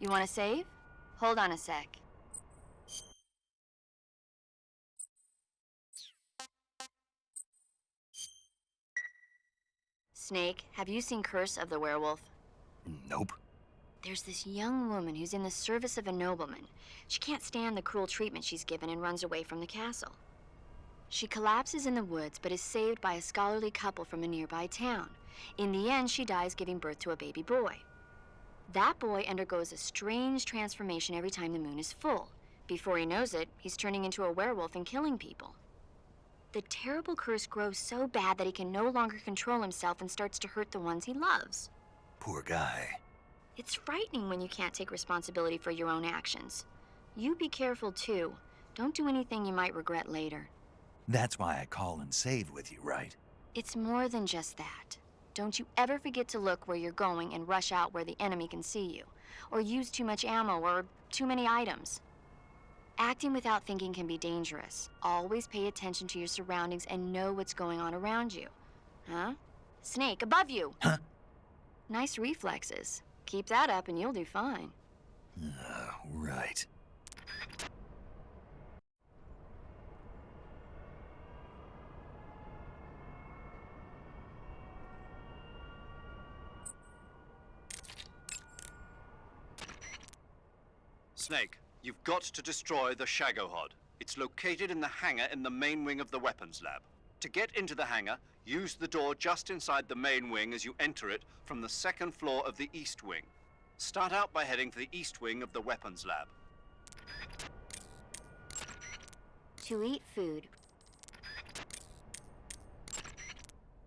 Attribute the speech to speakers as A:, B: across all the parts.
A: You want to save? Hold on a sec. Snake, have you seen Curse of the Werewolf?
B: Nope.
A: There's this young woman who's in the service of a nobleman. She can't stand the cruel treatment she's given and runs away from the castle. She collapses in the woods, but is saved by a scholarly couple from a nearby town. In the end, she dies giving birth to a baby boy. That boy undergoes a strange transformation every time the moon is full. Before he knows it, he's turning into a werewolf and killing people. The terrible curse grows so bad that he can no longer control himself and starts to hurt the ones he loves.
B: Poor guy.
A: It's frightening when you can't take responsibility for your own actions. You be careful too. Don't do anything you might regret later.
B: That's why I call and save with you, right?
A: It's more than just that. Don't you ever forget to look where you're going and rush out where the enemy can see you, or use too much ammo or too many items. Acting without thinking can be dangerous. Always pay attention to your surroundings and know what's going on around you. Huh? Snake, above you!
B: Huh?
A: Nice reflexes. Keep that up and you'll do fine.
B: Right.
C: Snake, you've got to destroy the Shagohod. It's located in the hangar in the main wing of the weapons lab. To get into the hangar, use the door just inside the main wing as you enter it from the second floor of the east wing. Start out by heading for the east wing of the weapons lab.
A: To eat food.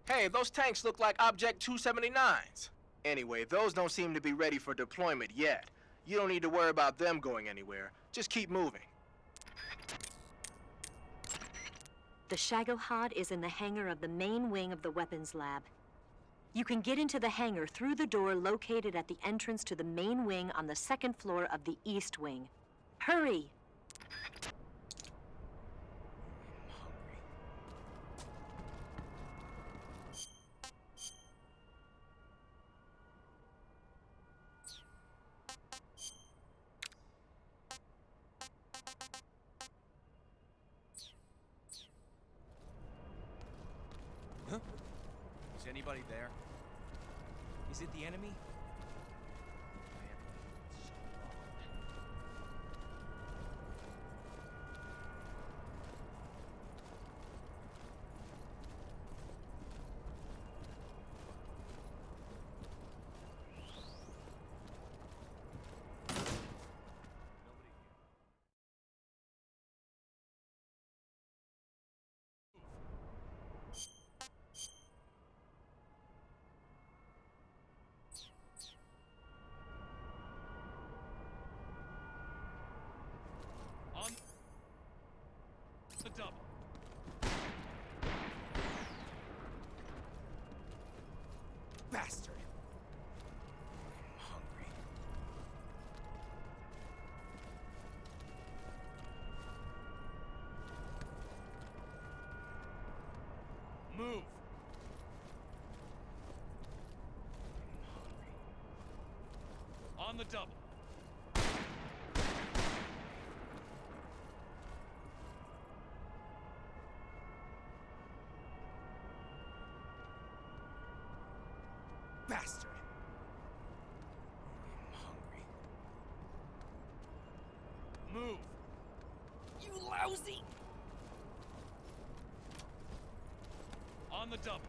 D: Hey, those tanks look like Object 279s. Anyway, those don't seem to be ready for deployment yet. You don't need to worry about them going anywhere. Just keep moving.
E: The Shagohod is in the hangar of the main wing of the weapons lab. You can get into the hangar through the door located at the entrance to the main wing on the second floor of the east wing. Hurry!
F: Is anybody there? Is it the enemy? On the double.
D: Bastard! I'm hungry.
F: Move. On the double.
D: Bastard! I'm hungry.
F: Move.
D: You lousy!
F: On the double.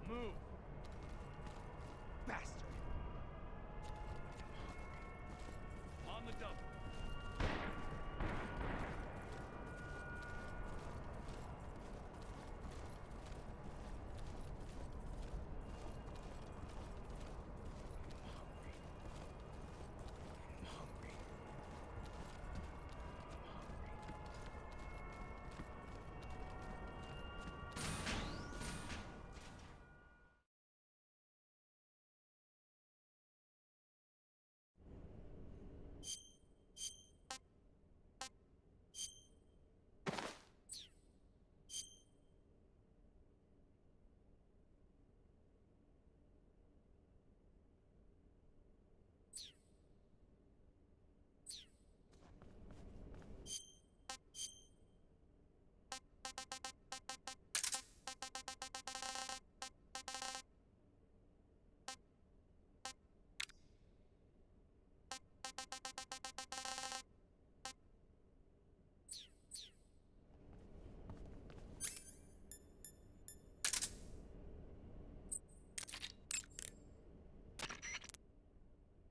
F: Move.
D: Bastard!
F: On the double.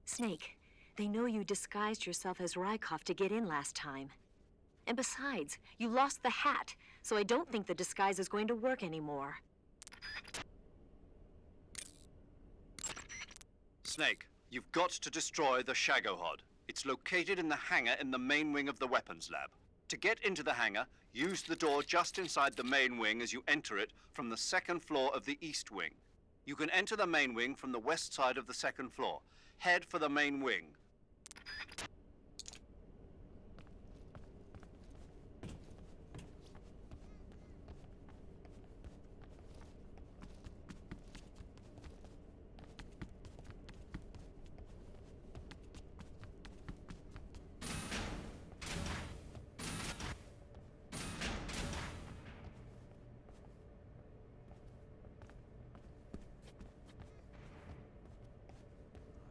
E: Snake, they know you disguised yourself as Rykov to get in last time. And besides, you lost the hat, so I don't think the disguise is going to work anymore.
C: Snake, you've got to destroy the Shagohod. It's located in the hangar in the main wing of the weapons lab. To get into the hangar, use the door just inside the main wing as you enter it from the second floor of the east wing. You can enter the main wing from the west side of the second floor. Head for the main wing.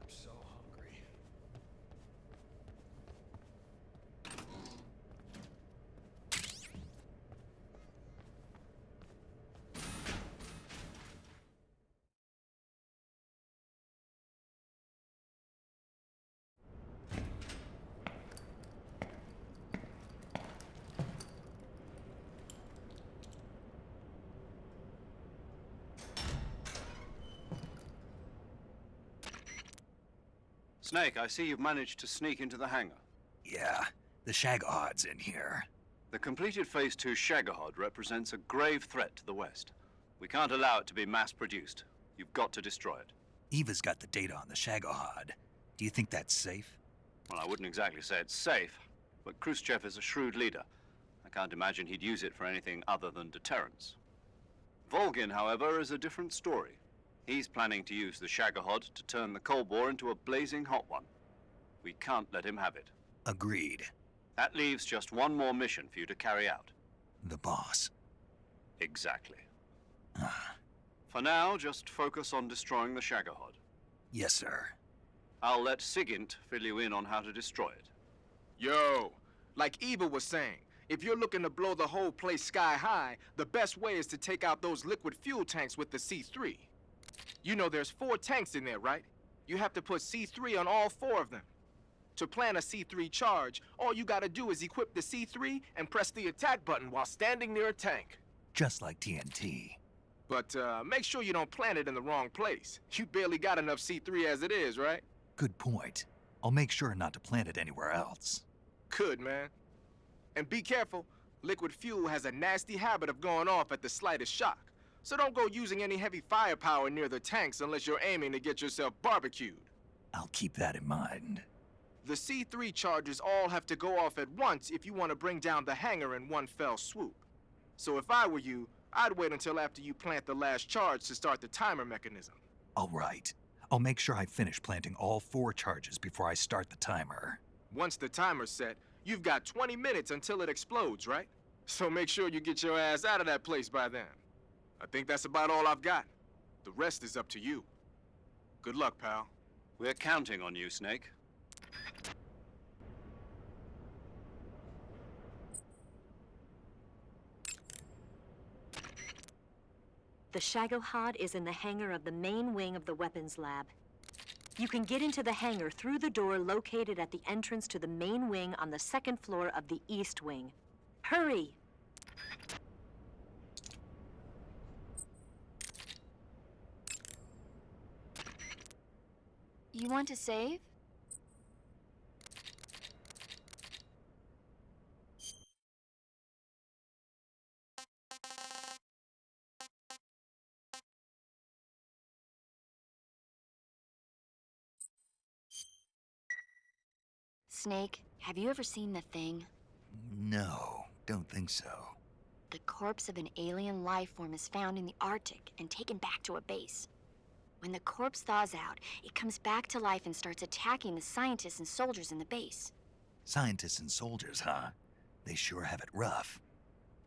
F: I'm so hungry.
C: Snake, I see you've managed to sneak into the hangar.
B: Yeah, the Shagohod's in here.
C: The completed Phase 2 Shagohod represents a grave threat to the West. We can't allow it to be mass-produced. You've got to destroy it.
B: Eva's got the data on the Shagohod. Do you think that's safe?
C: Well, I wouldn't exactly say it's safe, but Khrushchev is a shrewd leader. I can't imagine he'd use it for anything other than deterrence. Volgin, however, is a different story. He's planning to use the Shagohod to turn the Cold War into a blazing hot one. We can't let him have it.
B: Agreed.
C: That leaves just one more mission for you to carry out.
B: The boss.
C: Exactly. For now, just focus on destroying the Shagohod.
B: Yes, sir.
C: I'll let Sigint fill you in on how to destroy it.
D: Yo, like Eva was saying, if you're looking to blow the whole place sky high, the best way is to take out those liquid fuel tanks with the C3. You know there's 4 tanks in there, right? You have to put C3 on all 4 of them. To plant a C3 charge, all you gotta do is equip the C3 and press the attack button while standing near a tank.
B: Just like TNT.
D: But make sure you don't plant it in the wrong place. You barely got enough C3 as it is, right?
B: Good point. I'll make sure not to plant it anywhere else.
D: Good, man. And be careful. Liquid fuel has a nasty habit of going off at the slightest shock. So don't go using any heavy firepower near the tanks unless you're aiming to get yourself barbecued.
B: I'll keep that in mind.
D: The C3 charges all have to go off at once if you want to bring down the hangar in one fell swoop. So if I were you, I'd wait until after you plant the last charge to start the timer mechanism.
B: All right. I'll make sure I finish planting all 4 charges before I start the timer.
D: Once the timer's set, you've got 20 minutes until it explodes, right? So make sure you get your ass out of that place by then. I think that's about all I've got. The rest is up to you. Good luck, pal.
C: We're counting on you, Snake.
E: The Shagohod is in the hangar of the main wing of the weapons lab. You can get into the hangar through the door located at the entrance to the main wing on the second floor of the east wing. Hurry!
A: You want to save? Snake, have you ever seen the thing?
B: No, don't think so.
A: The corpse of an alien life form is found in the Arctic and taken back to a base. When the corpse thaws out, it comes back to life and starts attacking the scientists and soldiers in the base.
B: Scientists and soldiers, huh? They sure have it rough.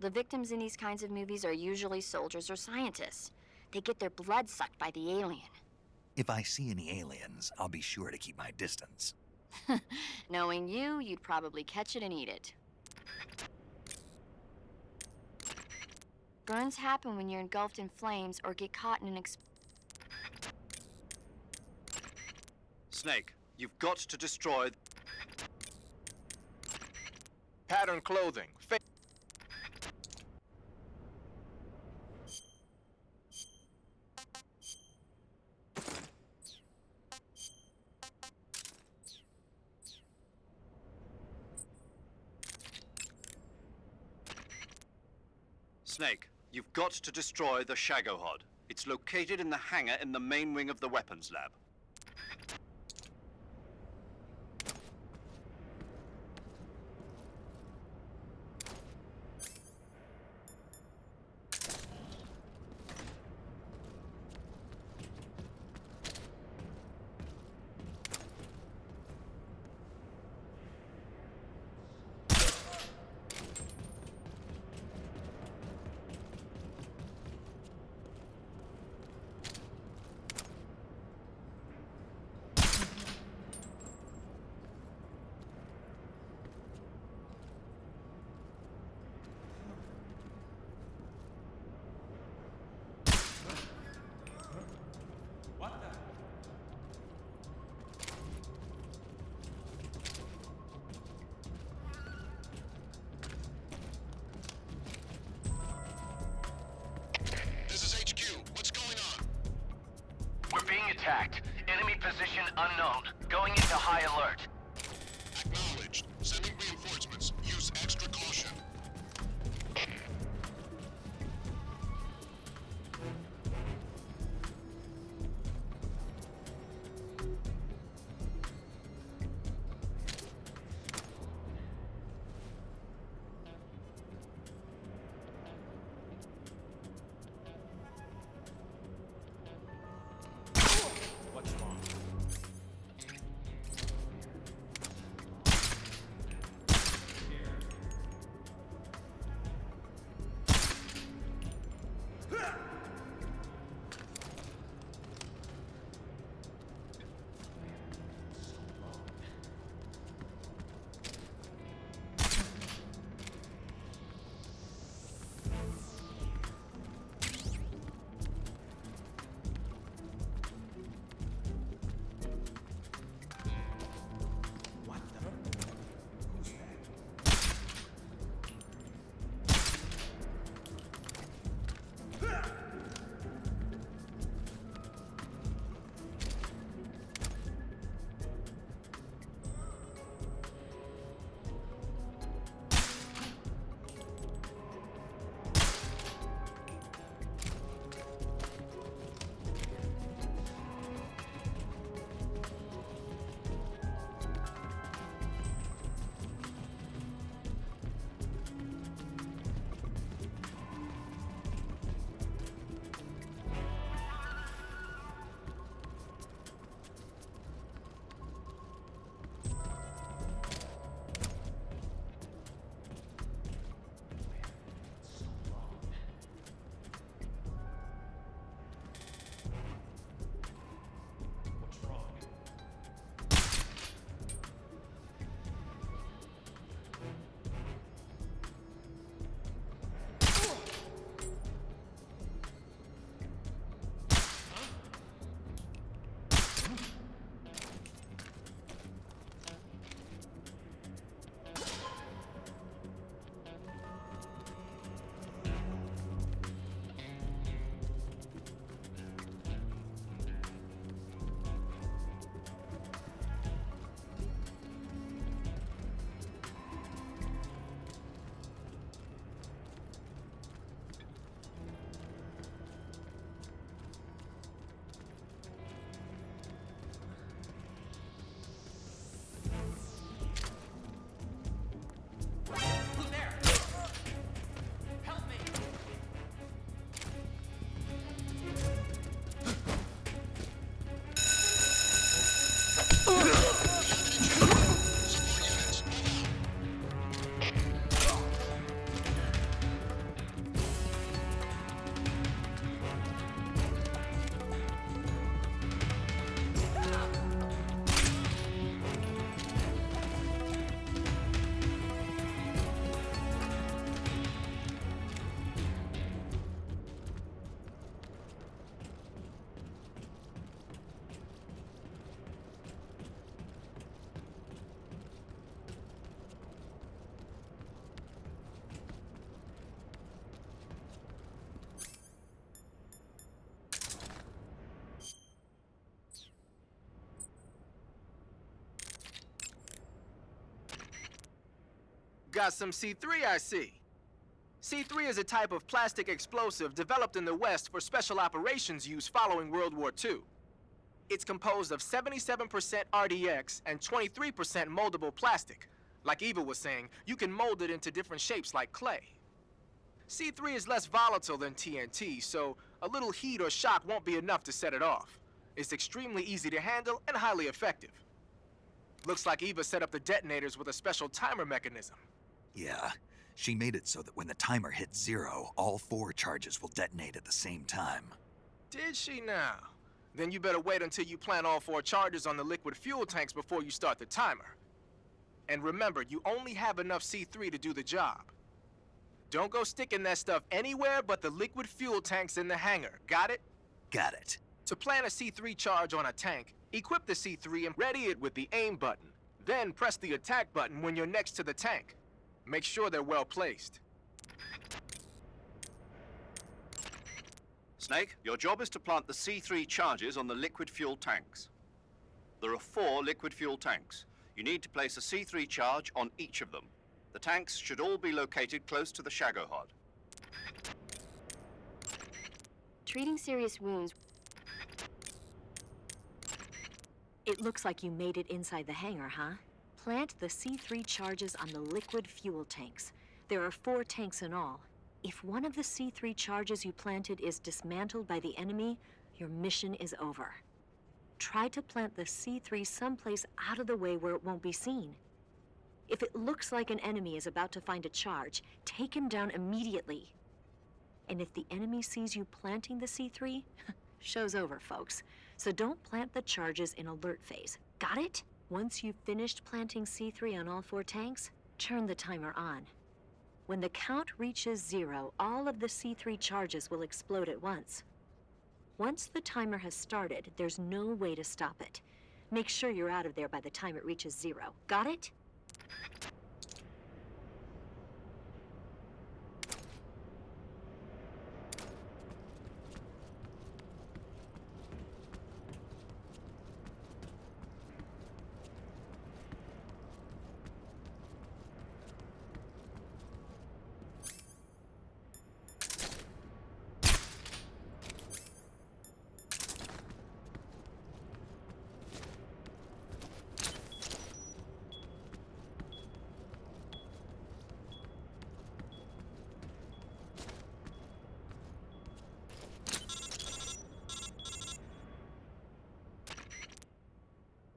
A: The victims in these kinds of movies are usually soldiers or scientists. They get their blood sucked by the alien.
B: If I see any aliens, I'll be sure to keep my distance.
A: Knowing you, you'd probably catch it and eat it. Burns happen when you're engulfed in flames or get caught in an
C: Snake, you've got to destroy...
D: Pattern clothing.
C: Snake, you've got to destroy the Shagohod. It's located in the hangar in the main wing of the weapons lab.
G: Attacked. Enemy position unknown. Going into high alert.
H: Acknowledged. Sending reinforcements. Use extra caution.
D: Got some C3, I see. C3 is a type of plastic explosive developed in the West for special operations use following World War II. It's composed of 77% RDX and 23% moldable plastic. Like Eva was saying, you can mold it into different shapes like clay. C3 is less volatile than TNT, so a little heat or shock won't be enough to set it off. It's extremely easy to handle and highly effective. Looks like Eva set up the detonators with a special timer mechanism.
B: Yeah, she made it so that when the timer hits 0, all 4 charges will detonate at the same time.
D: Did she now? Then you better wait until you plant all 4 charges on the liquid fuel tanks before you start the timer. And remember, you only have enough C3 to do the job. Don't go sticking that stuff anywhere but the liquid fuel tanks in the hangar. Got it?
B: Got it.
D: To plant a C3 charge on a tank, equip the C3 and ready it with the aim button. Then press the attack button when you're next to the tank. Make sure they're well placed.
C: Snake, your job is to plant the C3 charges on the liquid fuel tanks. There are 4 liquid fuel tanks. You need to place a C3 charge on each of them. The tanks should all be located close to the Shagohod.
A: Treating serious wounds.
E: It looks like you made it inside the hangar, huh? Plant the C3 charges on the liquid fuel tanks. There are 4 tanks in all. If one of the C3 charges you planted is dismantled by the enemy, your mission is over. Try to plant the C3 someplace out of the way where it won't be seen. If it looks like an enemy is about to find a charge, take him down immediately. And if the enemy sees you planting the C3, show's over, folks. So don't plant the charges in alert phase. Got it? Once you've finished planting C3 on all 4 tanks, turn the timer on. When the count reaches 0, all of the C3 charges will explode at once. Once the timer has started, there's no way to stop it. Make sure you're out of there by the time it reaches 0. Got it?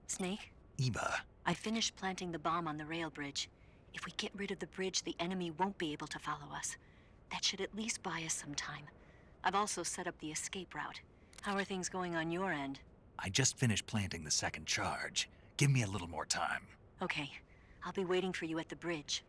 E: Snake?
B: Eva,
E: I finished planting the bomb on the rail bridge. If we get rid of the bridge, the enemy won't be able to follow us. That should at least buy us some time. I've also set up the escape route. How are things going on your end?
B: I just finished planting the 2nd charge. Give me a little more time.
E: Okay, I'll be waiting for you at the bridge.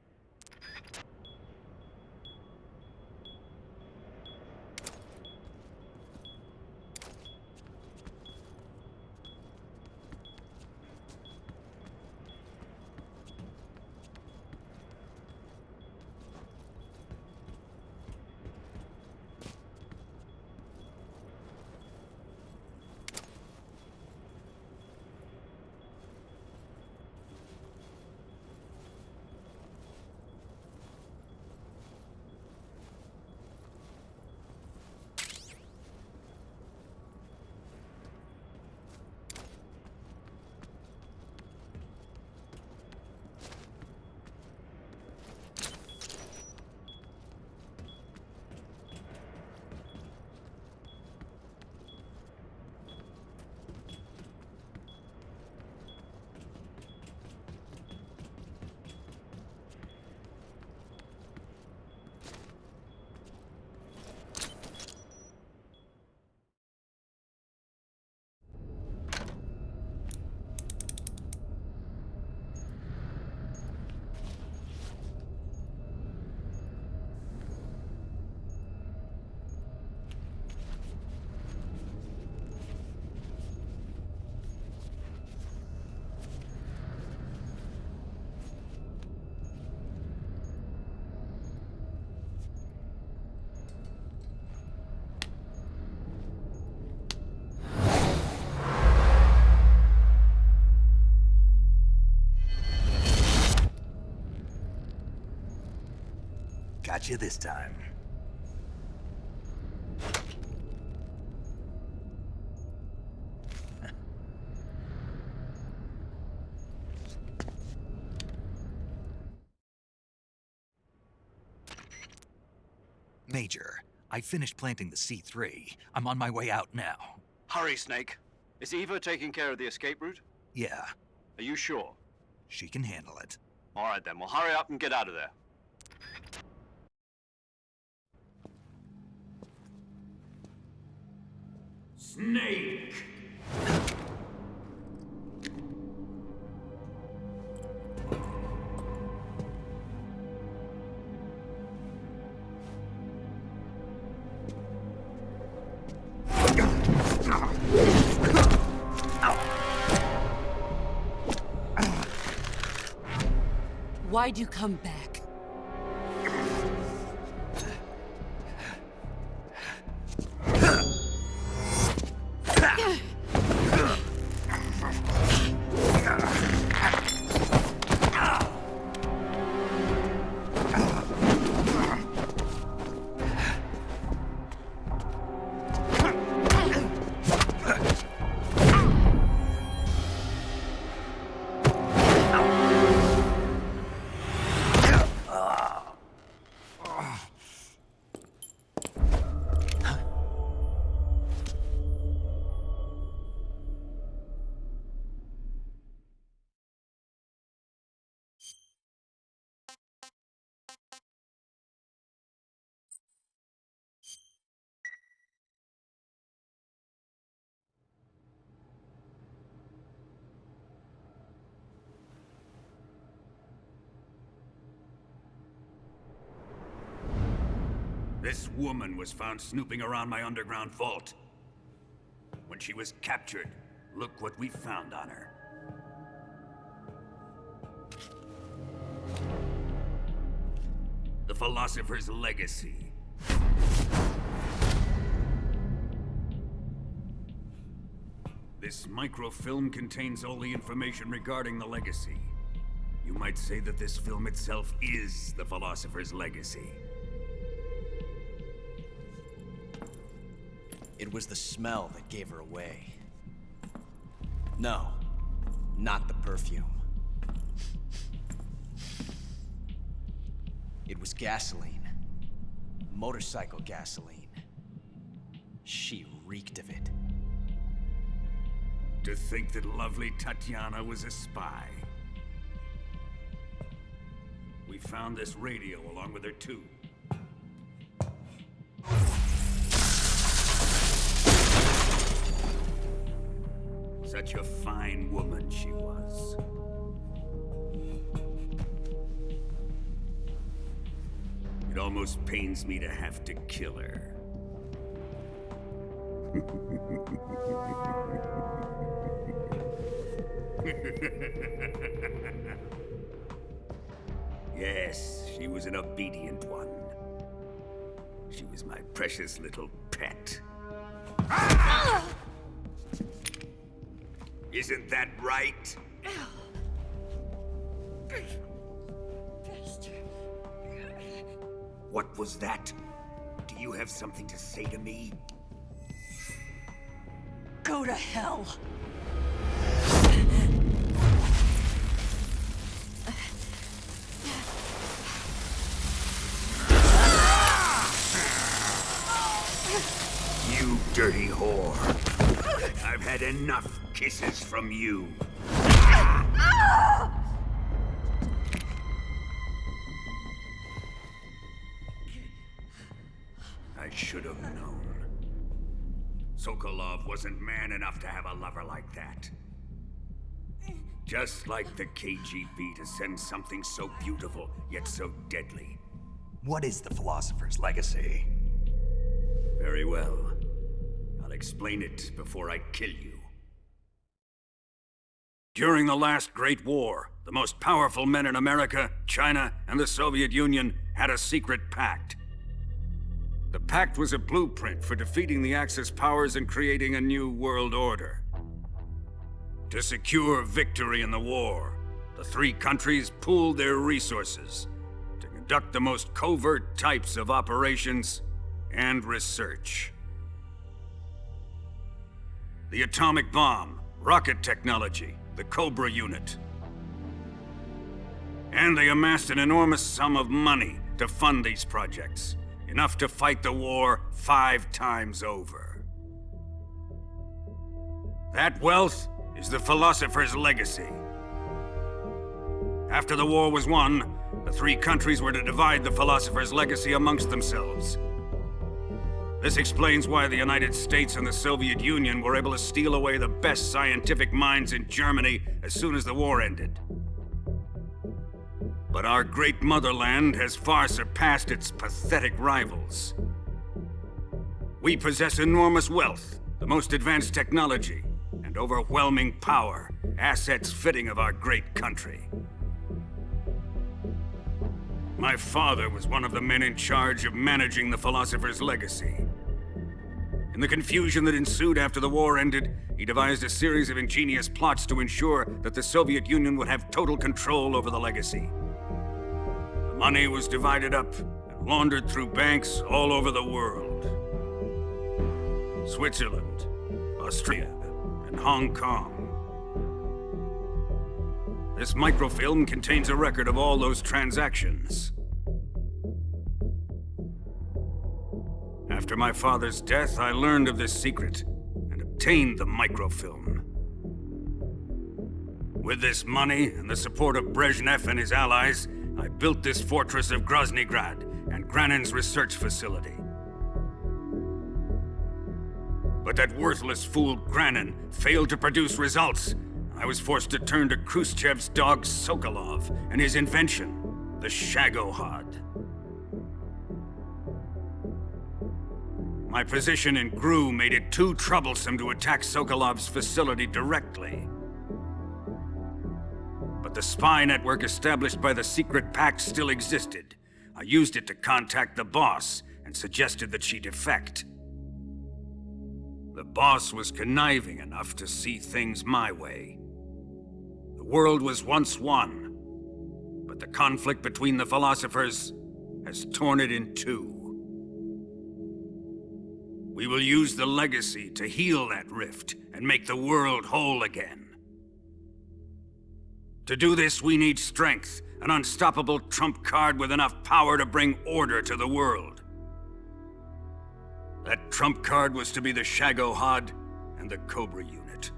B: Got you this time. Major, I finished planting the C3. I'm on my way out now.
C: Hurry, Snake. Is Eva taking care of the escape route?
B: Yeah,
C: Are you sure?
B: she can handle it.
C: All right, then. Well, hurry up and get out of there.
I: Snake!
J: Why'd you come back?
I: This woman was found snooping around my underground vault. When she was captured, look what we found on her. The Philosopher's Legacy. This microfilm contains all the information regarding the Legacy. You might say that this film itself is the Philosopher's Legacy.
F: It was the smell that gave her away. No, not the perfume. It was gasoline. Motorcycle gasoline. She reeked of it.
I: To think that lovely Tatiana was a spy. We found this radio along with her too. Such a fine woman she was. It almost pains me to have to kill her. Yes, she was an obedient one. She was my precious little pet. Isn't that right? What was that? Do you have something to say to me?
J: Go to hell.
I: You dirty whore. I've had enough kisses from you. I should have known. Sokolov wasn't man enough to have a lover like that. Just like the KGB to send something so beautiful, yet so deadly.
B: What is the Philosopher's Legacy?
I: Very well. I'll explain it before I kill you. During the last Great War, the most powerful men in America, China, and the Soviet Union had a secret pact. The pact was a blueprint for defeating the Axis powers and creating a new world order. To secure victory in the war, the three countries pooled their resources to conduct the most covert types of operations and research. The atomic bomb, rocket technology, the Cobra unit. And they amassed an enormous sum of money to fund these projects, enough to fight the war 5 times over. That wealth is the philosopher's legacy. After the war was won, the 3 countries were to divide the philosopher's legacy amongst themselves. This explains why the United States and the Soviet Union were able to steal away the best scientific minds in Germany as soon as the war ended. But our great motherland has far surpassed its pathetic rivals. We possess enormous wealth, the most advanced technology, and overwhelming power, assets fitting of our great country. My father was one of the men in charge of managing the philosopher's legacy. In the confusion that ensued after the war ended, he devised a series of ingenious plots to ensure that the Soviet Union would have total control over the legacy. The money was divided up and laundered through banks all over the world. Switzerland, Austria, and Hong Kong. This microfilm contains a record of all those transactions. After my father's death, I learned of this secret and obtained the microfilm. With this money and the support of Brezhnev and his allies, I built this fortress of Groznygrad and Granin's research facility. But that worthless fool Granin failed to produce results. I was forced to turn to Khrushchev's dog Sokolov and his invention, the Shagohod. My position in GRU made it too troublesome to attack Sokolov's facility directly. But the spy network established by the secret pact still existed. I used it to contact the boss and suggested that she defect. The boss was conniving enough to see things my way. The world was once one, but the conflict between the philosophers has torn it in 2. We will use the legacy to heal that rift and make the world whole again. To do this, we need strength, an unstoppable trump card with enough power to bring order to the world. That trump card was to be the Shagohod and the Cobra unit.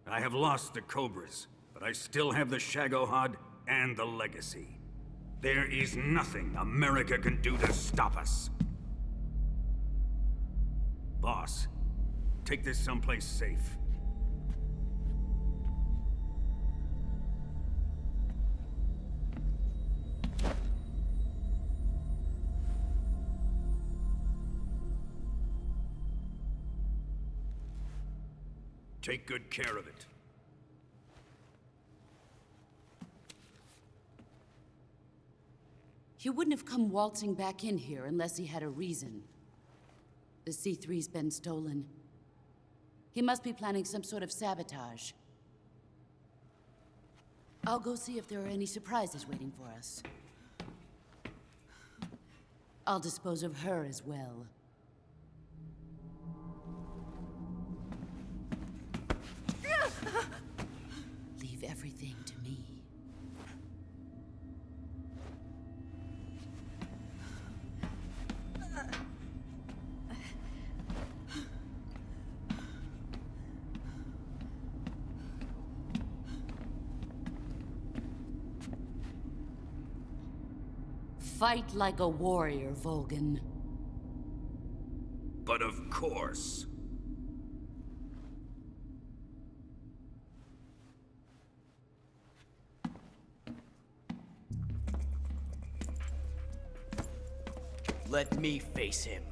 I: I have lost the Cobras, but I still have the Shagohod and the legacy. There is nothing America can do to stop us. Boss, take this someplace safe. Take good care of it.
J: He wouldn't have come waltzing back in here unless he had a reason. The C3's been stolen. He must be planning some sort of sabotage. I'll go see if there are any surprises waiting for us. I'll dispose of her as well. Leave everything to me. Fight like a warrior, Volgin.
I: But of course.
F: Let me face him.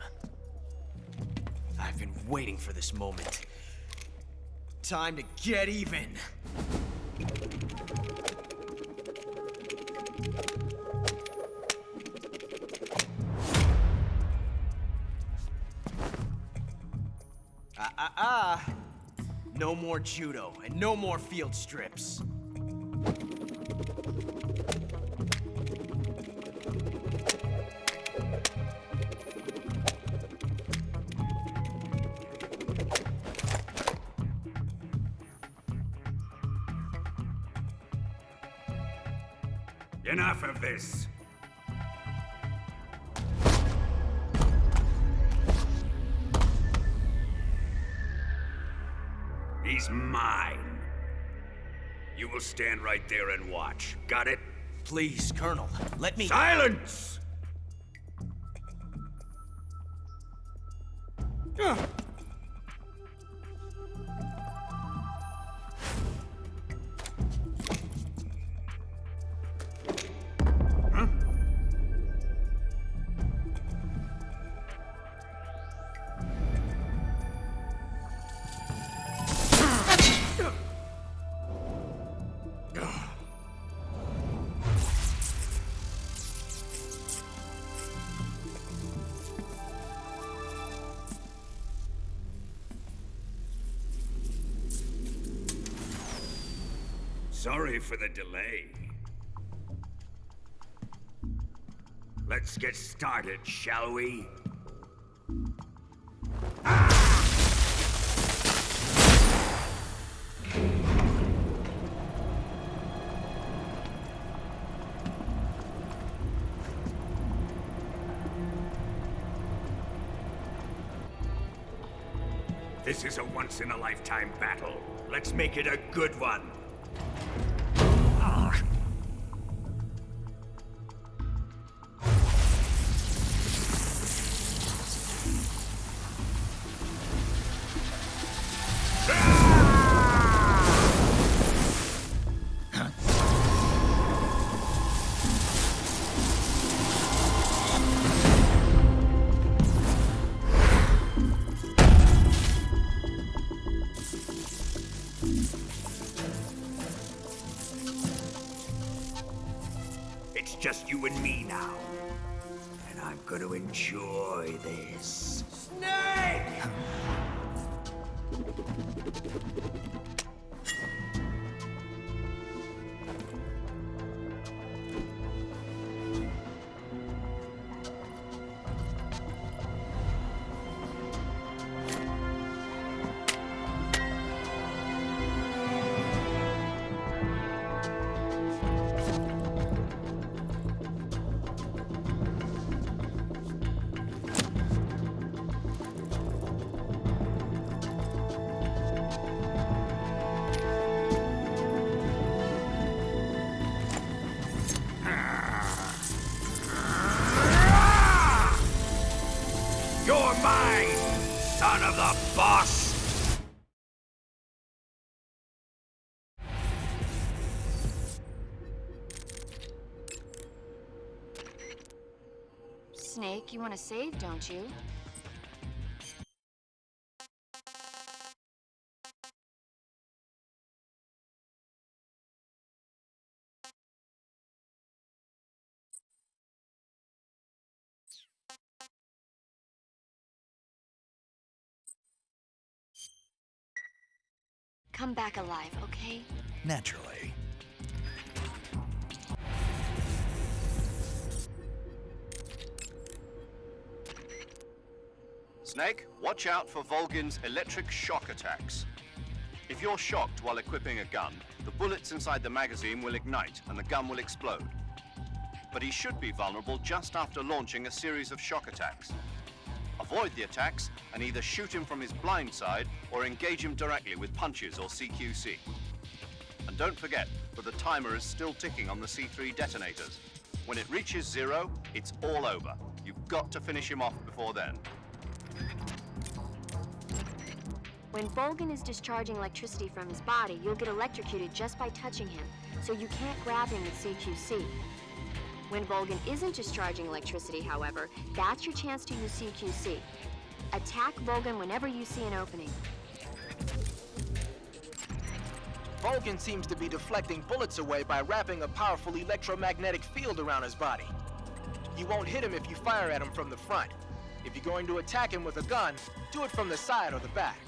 F: I've been waiting for this moment. Time to get even. No more judo, and no more field strips.
I: Enough of this. He's mine. You will stand right there and watch. Got it?
F: Please, Colonel, let me—
I: Silence! Sorry for the delay. Let's get started, shall we? This is a once-in-a-lifetime battle. Let's make it a good one. It's just you and me now. And I'm gonna enjoy this. Snake! You're mine, son of the boss!
A: Snake, you want to save, don't you? Come back alive, okay?
B: Naturally.
C: Snake, watch out for Volgin's electric shock attacks. If you're shocked while equipping a gun, the bullets inside the magazine will ignite and the gun will explode. But he should be vulnerable just after launching a series of shock attacks. Avoid the attacks and either shoot him from his blind side or engage him directly with punches or CQC. And don't forget that the timer is still ticking on the C3 detonators. When it reaches 0, it's all over. You've got to finish him off before then.
A: When Volgin is discharging electricity from his body, you'll get electrocuted just by touching him, so you can't grab him with CQC. When Volgin isn't discharging electricity, however, that's your chance to use CQC. Attack Volgin whenever you see an opening.
D: Volgin seems to be deflecting bullets away by wrapping a powerful electromagnetic field around his body. You won't hit him if you fire at him from the front. If you're going to attack him with a gun, do it from the side or the back.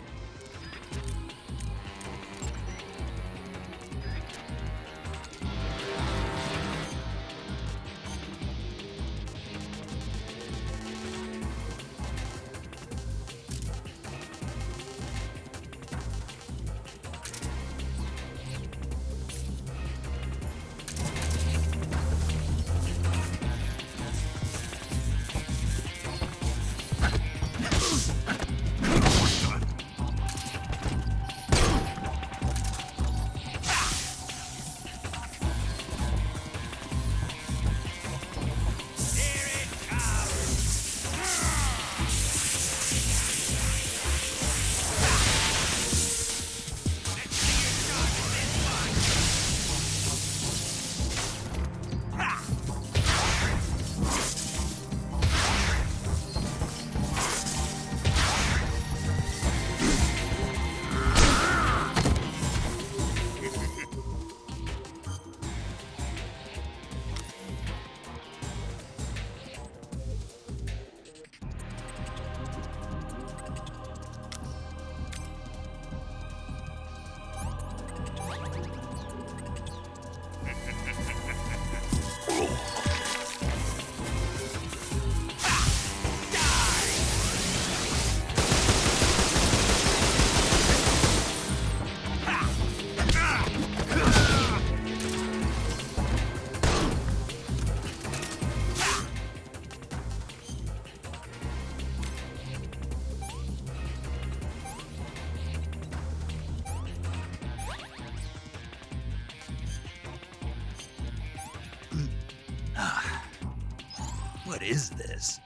B: What is this?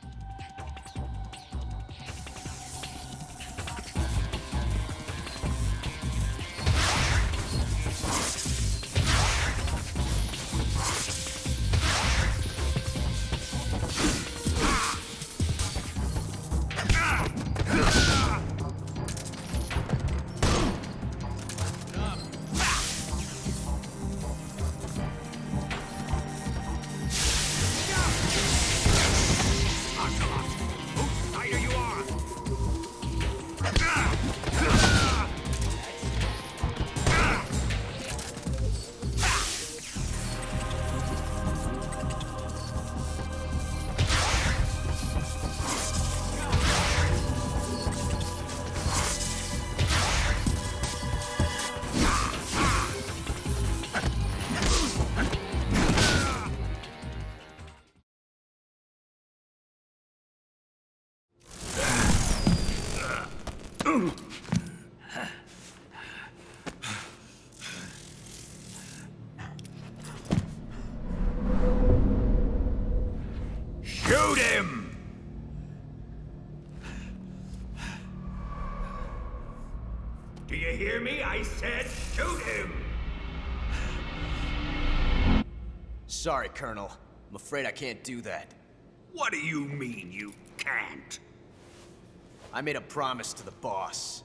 I: Shoot him! Do you hear me? I said shoot him!
F: Sorry, Colonel. I'm afraid I can't do that.
I: What do you mean you can't?
F: I made a promise to the boss.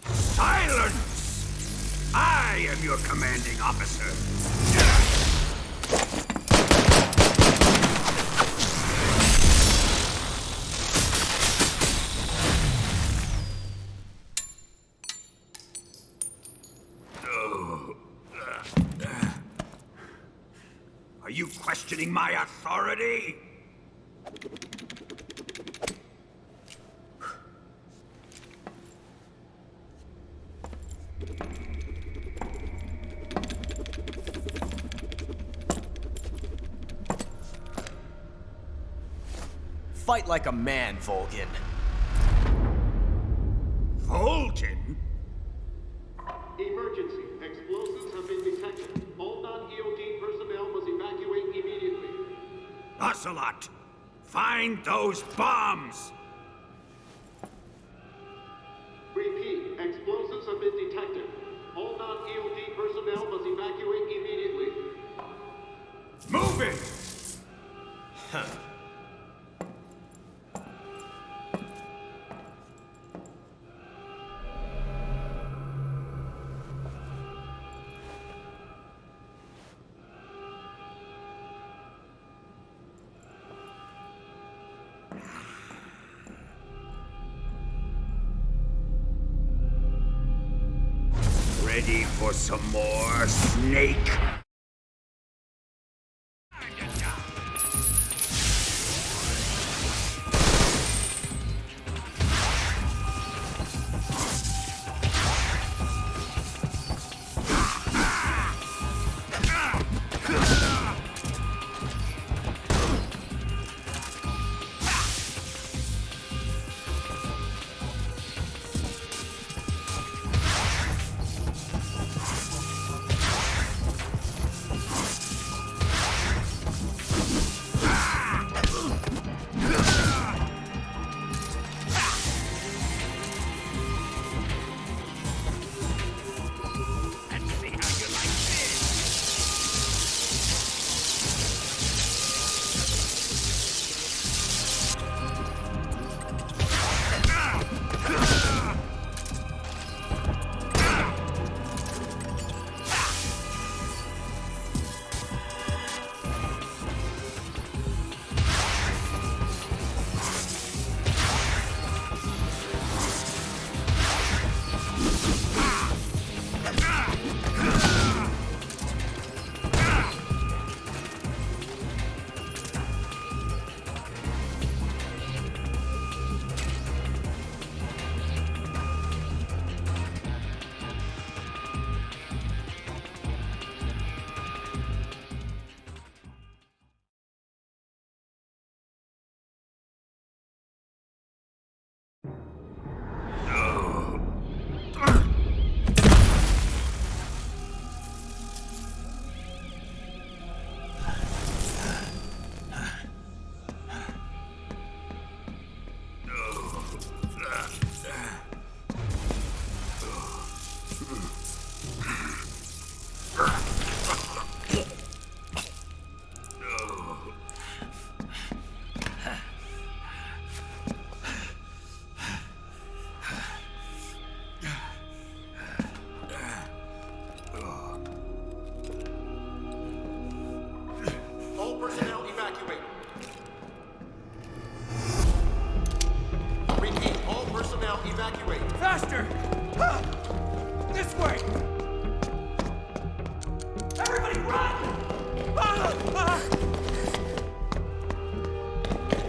I: Silence! I am your commanding officer. Are you questioning my authority?
F: Fight like a man, Volgin.
I: Volgin?
H: Emergency. Explosives have been detected. All non-EOD personnel must evacuate immediately.
I: Ocelot, find those bombs!
H: Repeat. Explosives have been detected. All non-EOD personnel must evacuate immediately.
I: Move it!
F: Huh.
I: Ready for some more, Snake?
K: this way! Everybody run!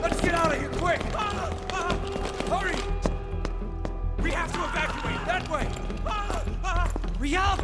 K: Let's get out of here, quick! Hurry! We have to evacuate that way! Hurry up!